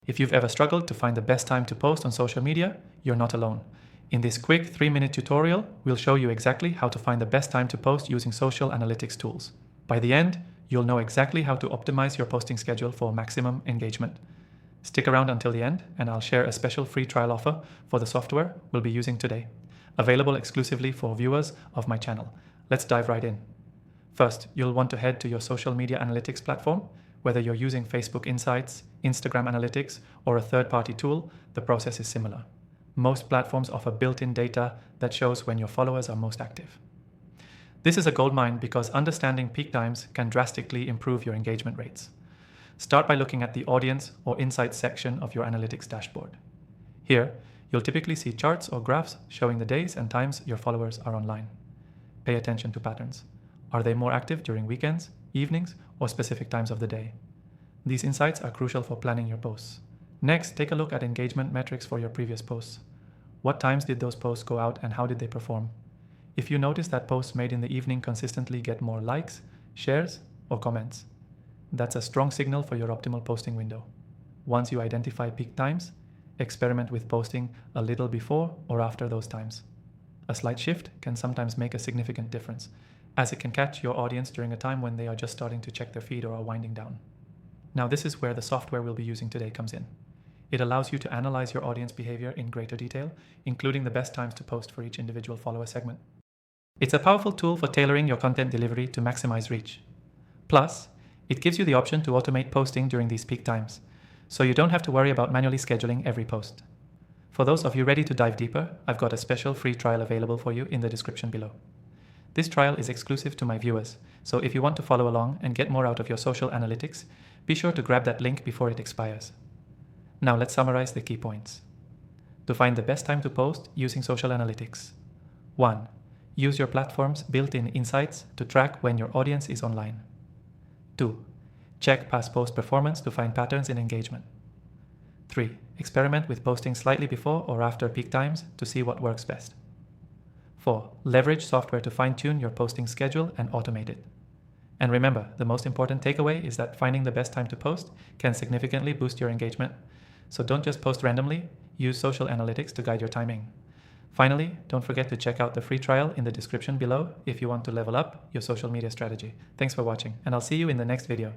If you've ever struggled to find the best time to post on social media, you're not alone. In this quick 3-minute tutorial, we'll show you exactly how to find the best time to post using social analytics tools. By the end, you'll know exactly how to optimize your posting schedule for maximum engagement. Stick around until the end, and I'll share a special free trial offer for the software we'll be using today, available exclusively for viewers of my channel. Let's dive right in. First, you'll want to head to your social media analytics platform. Whether you're using Facebook Insights, Instagram Analytics, or a third-party tool, the process is similar. Most platforms offer built-in data that shows when your followers are most active. This is a goldmine because understanding peak times can drastically improve your engagement rates. Start by looking at the audience or insights section of your analytics dashboard. Here, you'll typically see charts or graphs showing the days and times your followers are online. Pay attention to patterns. Are they more active during weekends, evenings, or specific times of the day? These insights are crucial for planning your posts. Next, take a look at engagement metrics for your previous posts. What times did those posts go out and how did they perform? If you notice that posts made in the evening consistently get more likes, shares, or comments, that's a strong signal for your optimal posting window. Once you identify peak times, experiment with posting a little before or after those times. A slight shift can sometimes make a significant difference, as it can catch your audience during a time when they are just starting to check their feed or are winding down. Now, this is where the software we'll be using today comes in. It allows you to analyze your audience behavior in greater detail, including the best times to post for each individual follower segment. It's a powerful tool for tailoring your content delivery to maximize reach. Plus, it gives you the option to automate posting during these peak times, so you don't have to worry about manually scheduling every post. For those of you ready to dive deeper, I've got a special free trial available for you in the description below. This trial is exclusive to my viewers, so if you want to follow along and get more out of your social analytics, be sure to grab that link before it expires. Now let's summarize the key points. To find the best time to post using social analytics. 1. Use your platform's built-in insights to track when your audience is online. 2. Check past post performance to find patterns in engagement. 3. Experiment with posting slightly before or after peak times to see what works best. 4. Leverage software to fine-tune your posting schedule and automate it. And remember, the most important takeaway is that finding the best time to post can significantly boost your engagement. So don't just post randomly, use social analytics to guide your timing. Finally, don't forget to check out the free trial in the description below if you want to level up your social media strategy. Thanks for watching, and I'll see you in the next video.